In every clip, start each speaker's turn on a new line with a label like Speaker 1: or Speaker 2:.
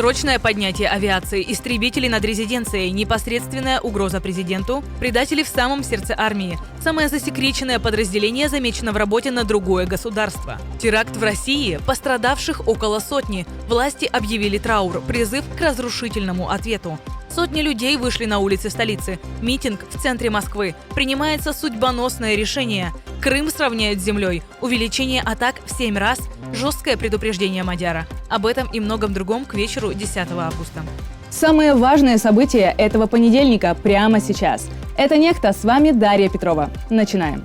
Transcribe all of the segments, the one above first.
Speaker 1: Срочное поднятие авиации, истребители над резиденцией, непосредственная угроза президенту, предатели в самом сердце армии. Самое засекреченное подразделение замечено в работе на другое государство. Теракт в России, пострадавших около сотни. Власти объявили траур, призыв к разрушительному ответу. Сотни людей вышли на улицы столицы. Митинг в центре Москвы. Принимается судьбоносное решение. Крым сравняют с землей. Увеличение атак в 7 раз. Жесткое предупреждение Мадяра. Об этом и многом другом к вечеру 10 августа.
Speaker 2: Самые важные события этого понедельника прямо сейчас. Это «Нехта», с вами Дарья Петрова. Начинаем.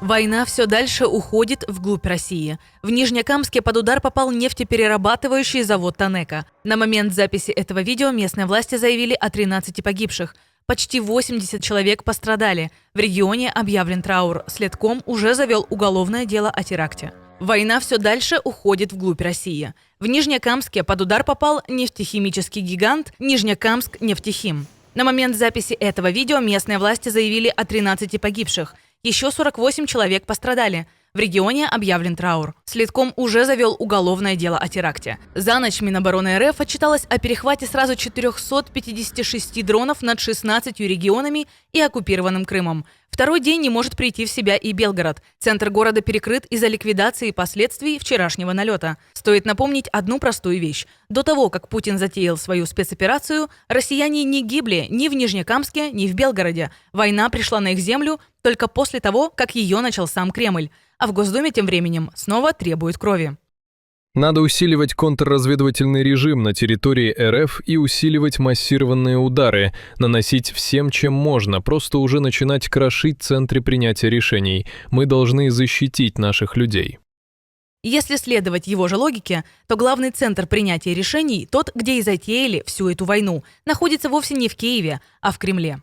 Speaker 1: Война все дальше уходит вглубь России. В Нижнекамске под удар попал нефтеперерабатывающий завод «Танека». На момент записи этого видео местные власти заявили о 13 погибших. Почти 80 человек пострадали. В регионе объявлен траур. Следком уже завел уголовное дело о теракте. Война все дальше уходит вглубь России. В Нижнекамске под удар попал нефтехимический гигант «Нижнекамск-Нефтехим». На момент записи этого видео местные власти заявили о 13 погибших. Еще 48 человек пострадали. В регионе объявлен траур. Следком уже завел уголовное дело о теракте. За ночь Минобороны РФ отчиталась о перехвате сразу 456 дронов над 16 регионами и оккупированным Крымом. Второй день не может прийти в себя и Белгород. Центр города перекрыт из-за ликвидации последствий вчерашнего налета. Стоит напомнить одну простую вещь. До того, как Путин затеял свою спецоперацию, россияне не гибли ни в Нижнекамске, ни в Белгороде. Война пришла на их землю только после того, как ее начал сам Кремль. А в Госдуме тем временем снова требуют крови.
Speaker 3: Надо усиливать контрразведывательный режим на территории РФ и усиливать массированные удары, наносить всем, чем можно, просто уже начинать крошить центры принятия решений. Мы должны защитить наших людей.
Speaker 1: Если следовать его же логике, то главный центр принятия решений, тот, где и затеяли всю эту войну, находится вовсе не в Киеве, а в Кремле.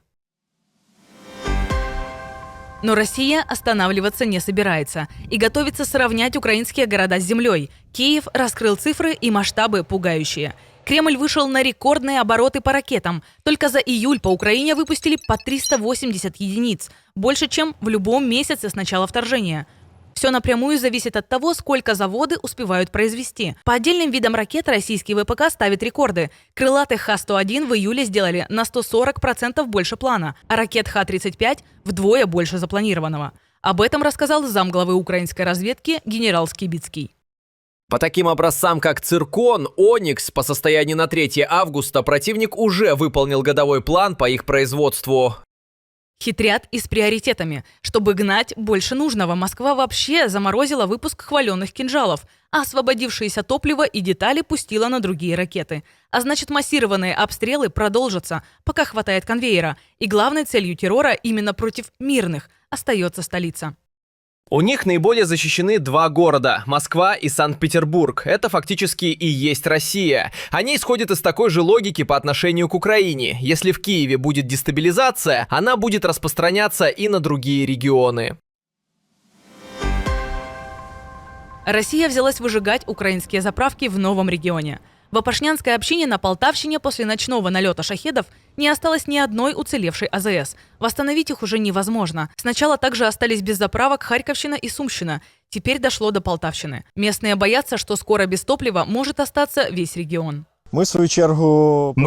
Speaker 1: Но Россия останавливаться не собирается и готовится сравнять украинские города с землей. Киев раскрыл цифры и масштабы пугающие. Кремль вышел на рекордные обороты по ракетам. Только за июль по Украине выпустили по 380 единиц. Больше, чем в любом месяце с начала вторжения. Все напрямую зависит от того, сколько заводы успевают произвести. По отдельным видам ракет российский ВПК ставит рекорды. Крылатых Х-101 в июле сделали на 140% больше плана, а ракет Х-35 вдвое больше запланированного. Об этом рассказал замглавы украинской разведки генерал Скибицкий.
Speaker 4: По таким образцам, как «Циркон», «Оникс», по состоянию на 3 августа противник уже выполнил годовой план по их производству.
Speaker 1: Хитрят и с приоритетами. Чтобы гнать больше нужного, Москва вообще заморозила выпуск хваленных кинжалов, а освободившееся топливо и детали пустила на другие ракеты. А значит, массированные обстрелы продолжатся, пока хватает конвейера. И главной целью террора именно против мирных остается столица.
Speaker 5: У них наиболее защищены 2 города – Москва и Санкт-Петербург. Это фактически и есть Россия. Они исходят из такой же логики по отношению к Украине. Если в Киеве будет дестабилизация, она будет распространяться и на другие регионы.
Speaker 1: Россия взялась выжигать украинские заправки в новом регионе. В Опошнянской общине на Полтавщине после ночного налета шахедов не осталось ни одной уцелевшей АЗС. Восстановить их уже невозможно. Сначала также остались без заправок Харьковщина и Сумщина. Теперь дошло до Полтавщины. Местные боятся, что скоро без топлива может остаться весь регион.
Speaker 6: Мы,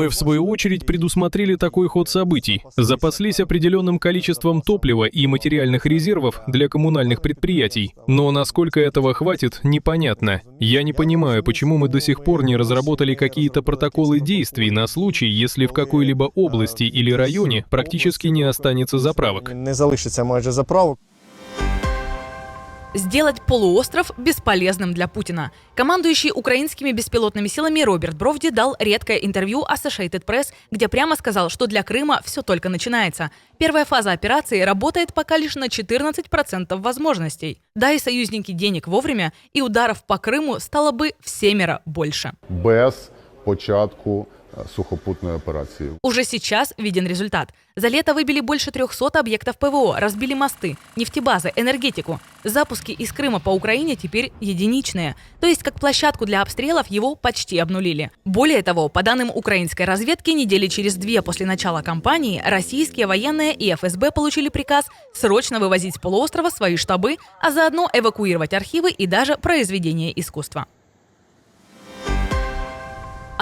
Speaker 6: в свою очередь,
Speaker 3: предусмотрели такой ход событий. Запаслись определенным количеством топлива и материальных резервов для коммунальных предприятий. Но насколько этого хватит, непонятно. Я не понимаю, почему мы до сих пор не разработали какие-то протоколы действий на случай, если в какой-либо области или районе практически не останется заправок.
Speaker 6: Не залишиться майже заправок.
Speaker 1: Сделать полуостров бесполезным для Путина. Командующий украинскими беспилотными силами Роберт Бровди дал редкое интервью Associated Press, где прямо сказал, что для Крыма все только начинается. Первая фаза операции работает пока лишь на 14% возможностей. Дай союзники денег вовремя, и ударов по Крыму стало бы в 7 больше.
Speaker 7: Без початку сухопутной операции.
Speaker 1: Уже сейчас виден результат. За лето выбили больше 300 объектов ПВО, разбили мосты, нефтебазы, энергетику. Запуски из Крыма по Украине теперь единичные. То есть как площадку для обстрелов его почти обнулили. Более того, по данным украинской разведки, недели через 2 после начала кампании российские военные и ФСБ получили приказ срочно вывозить с полуострова свои штабы, а заодно эвакуировать архивы и даже произведения искусства.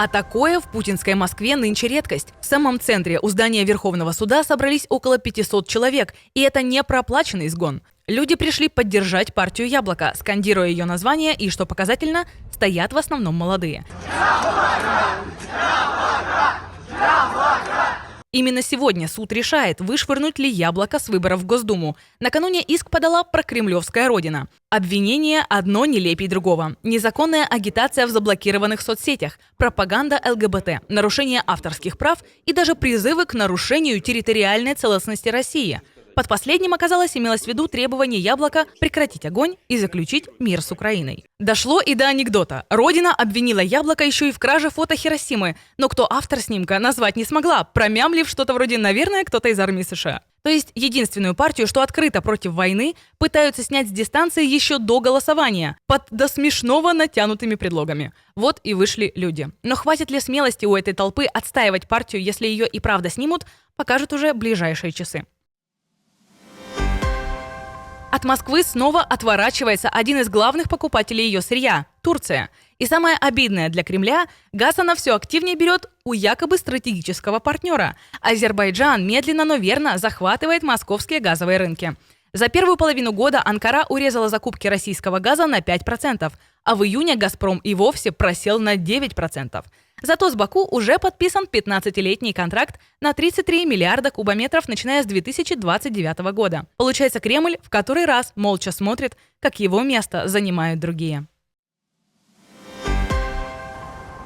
Speaker 1: А такое в путинской Москве нынче редкость. В самом центре у здания Верховного суда собрались около 500 человек, и это не проплаченный сгон. Люди пришли поддержать партию «Яблоко», скандируя ее название, и, что показательно, стоят в основном молодые. Именно сегодня суд решает, вышвырнуть ли «Яблоко» с выборов в Госдуму. Накануне иск подала прокремлевская родина. Обвинение одно нелепей другого. Незаконная агитация в заблокированных соцсетях, пропаганда ЛГБТ, нарушение авторских прав и даже призывы к нарушению территориальной целостности России. Под последним, оказалось, имелось в виду требование «Яблока» прекратить огонь и заключить мир с Украиной. Дошло и до анекдота. Родина обвинила «Яблоко» еще и в краже фото Хиросимы, но кто автор снимка, назвать не смогла, промямлив что-то вроде «наверное, кто-то из армии США». То есть единственную партию, что открыто против войны, пытаются снять с дистанции еще до голосования, под до смешного натянутыми предлогами. Вот и вышли люди. Но хватит ли смелости у этой толпы отстаивать партию, если ее и правда снимут, покажут уже ближайшие часы. От Москвы снова отворачивается один из главных покупателей ее сырья – Турция. И самое обидное для Кремля – газ она все активнее берет у якобы стратегического партнера. Азербайджан медленно, но верно захватывает московские газовые рынки. За первую половину года Анкара урезала закупки российского газа на 5%, а в июне «Газпром» и вовсе просел на 9%. Зато с Баку уже подписан 15-летний контракт на 33 миллиарда кубометров, начиная с 2029 года. Получается, Кремль в который раз молча смотрит, как его место занимают другие.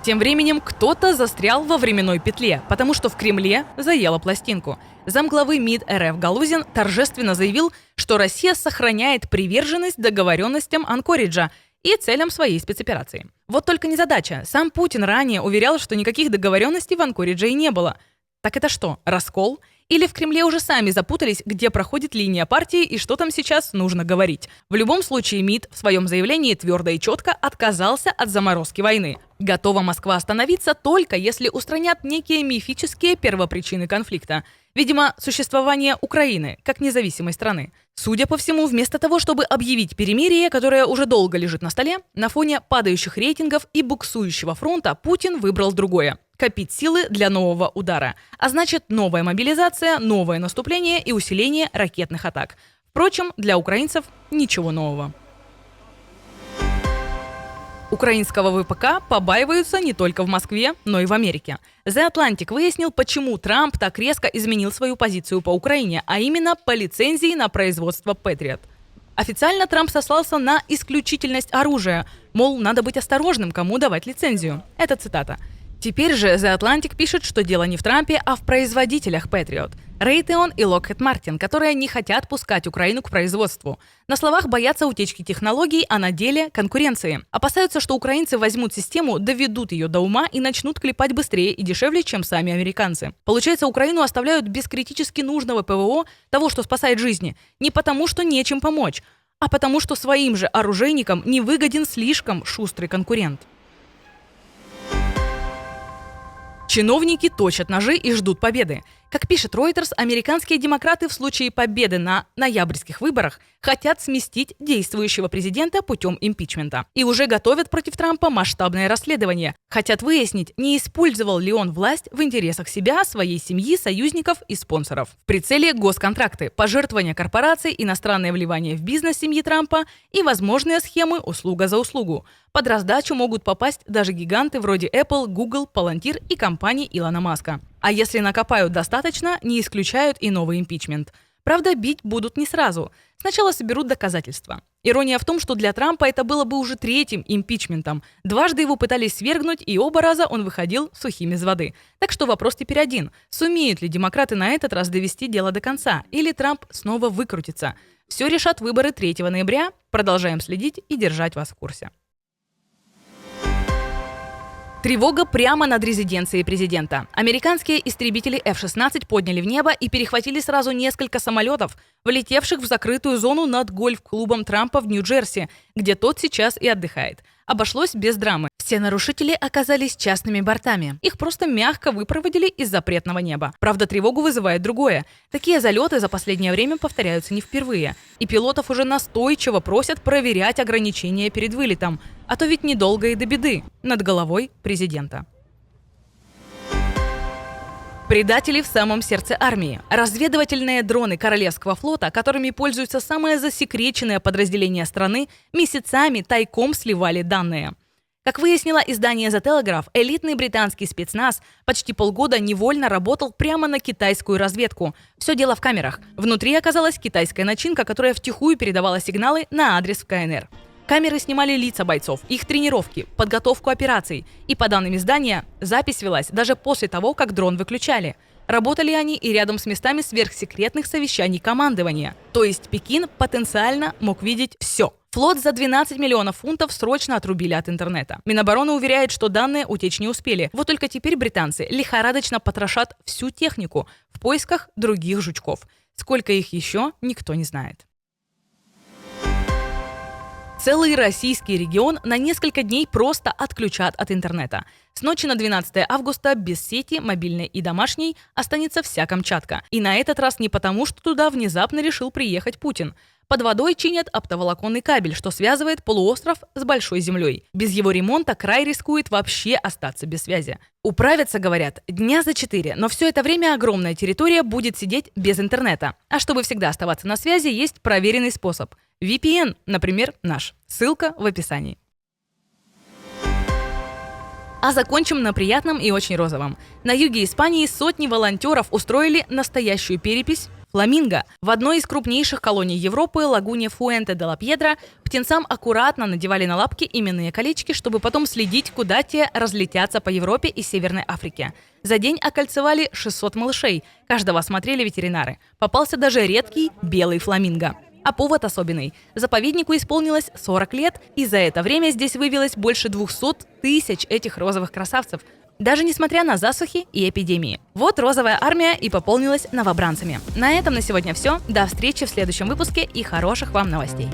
Speaker 1: Тем временем кто-то застрял во временной петле, потому что в Кремле заело пластинку. Замглавы МИД РФ Галузин торжественно заявил, что Россия сохраняет приверженность договоренностям Анкориджа и целям своей спецоперации. Вот только незадача. Сам Путин ранее уверял, что никаких договоренностей в Анкоридже и не было. Так это что, раскол? Или в Кремле уже сами запутались, где проходит линия партии и что там сейчас нужно говорить? В любом случае МИД в своем заявлении твердо и четко отказался от заморозки войны. Готова Москва остановиться только если устранят некие мифические первопричины конфликта. Видимо, существование Украины как независимой страны. Судя по всему, вместо того, чтобы объявить перемирие, которое уже долго лежит на столе, на фоне падающих рейтингов и буксующего фронта Путин выбрал другое – копить силы для нового удара. А значит, новая мобилизация, новое наступление и усиление ракетных атак. Впрочем, для украинцев ничего нового. Украинского ВПК побаиваются не только в Москве, но и в Америке. The Atlantic выяснил, почему Трамп так резко изменил свою позицию по Украине, а именно по лицензии на производство Patriot. Официально Трамп сослался на исключительность оружия, мол, надо быть осторожным, кому давать лицензию. Это цитата. Теперь же The Atlantic пишет, что дело не в Трампе, а в производителях Patriot. Raytheon и Lockheed Martin, которые не хотят пускать Украину к производству. На словах боятся утечки технологий, а на деле – конкуренции. Опасаются, что украинцы возьмут систему, доведут ее до ума и начнут клепать быстрее и дешевле, чем сами американцы. Получается, Украину оставляют без критически нужного ПВО, того, что спасает жизни, не потому, что нечем помочь, а потому, что своим же оружейникам невыгоден слишком шустрый конкурент. Чиновники точат ножи и ждут победы. Как пишет Reuters, американские демократы в случае победы на ноябрьских выборах хотят сместить действующего президента путем импичмента. И уже готовят против Трампа масштабное расследование. Хотят выяснить, не использовал ли он власть в интересах себя, своей семьи, союзников и спонсоров. В прицеле госконтракты, пожертвования корпораций, иностранное вливание в бизнес семьи Трампа и возможные схемы услуга за услугу. Под раздачу могут попасть даже гиганты вроде Apple, Google, Palantir и компании Илона Маска. А если накопают достаточно, не исключают и новый импичмент. Правда, бить будут не сразу. Сначала соберут доказательства. Ирония в том, что для Трампа это было бы уже третьим импичментом. Дважды его пытались свергнуть, и оба раза он выходил сухим из воды. Так что вопрос теперь один. Сумеют ли демократы на этот раз довести дело до конца? Или Трамп снова выкрутится? Все решат выборы 3 ноября. Продолжаем следить и держать вас в курсе. Тревога прямо над резиденцией президента. Американские истребители F-16 подняли в небо и перехватили сразу несколько самолетов, влетевших в закрытую зону над гольф-клубом Трампа в Нью-Джерси, где тот сейчас и отдыхает. Обошлось без драмы. Все нарушители оказались частными бортами. Их просто мягко выпроводили из запретного неба. Правда, тревогу вызывает другое. Такие залеты за последнее время повторяются не впервые. И пилотов уже настойчиво просят проверять ограничения перед вылетом. А то ведь недолго и до беды. Над головой президента. Предатели в самом сердце армии. Разведывательные дроны Королевского флота, которыми пользуются самые засекреченные подразделения страны, месяцами тайком сливали данные. Как выяснило издание The Telegraph, элитный британский спецназ почти полгода невольно работал прямо на китайскую разведку. Все дело в камерах. Внутри оказалась китайская начинка, которая втихую передавала сигналы на адрес в КНР. Камеры снимали лица бойцов, их тренировки, подготовку операций. И по данным издания, запись велась даже после того, как дрон выключали. Работали они и рядом с местами сверхсекретных совещаний командования. То есть Пекин потенциально мог видеть все. Флот за 12 миллионов фунтов срочно отрубили от интернета. Минобороны уверяет, что данные утечь не успели. Вот только теперь британцы лихорадочно потрошат всю технику в поисках других жучков. Сколько их еще, никто не знает. Целый российский регион на несколько дней просто отключат от интернета. С ночи на 12 августа без сети, мобильной и домашней, останется вся Камчатка. И на этот раз не потому, что туда внезапно решил приехать Путин. Под водой чинят оптоволоконный кабель, что связывает полуостров с Большой землей. Без его ремонта край рискует вообще остаться без связи. Управятся, говорят, дня за 4, но все это время огромная территория будет сидеть без интернета. А чтобы всегда оставаться на связи, есть проверенный способ. VPN, например, наш. Ссылка в описании. А закончим на приятном и очень розовом. На юге Испании сотни волонтеров устроили настоящую перепись фламинго. В одной из крупнейших колоний Европы, лагуне Фуэнте-де-ла-Пьедра, птенцам аккуратно надевали на лапки именные колечки, чтобы потом следить, куда те разлетятся по Европе и Северной Африке. За день окольцевали 600 малышей. Каждого осмотрели ветеринары. Попался даже редкий белый фламинго. А повод особенный. Заповеднику исполнилось 40 лет, и за это время здесь вывелось больше 200 тысяч этих розовых красавцев. Даже несмотря на засухи и эпидемии. Вот розовая армия и пополнилась новобранцами. На этом на сегодня все. До встречи в следующем выпуске и хороших вам новостей.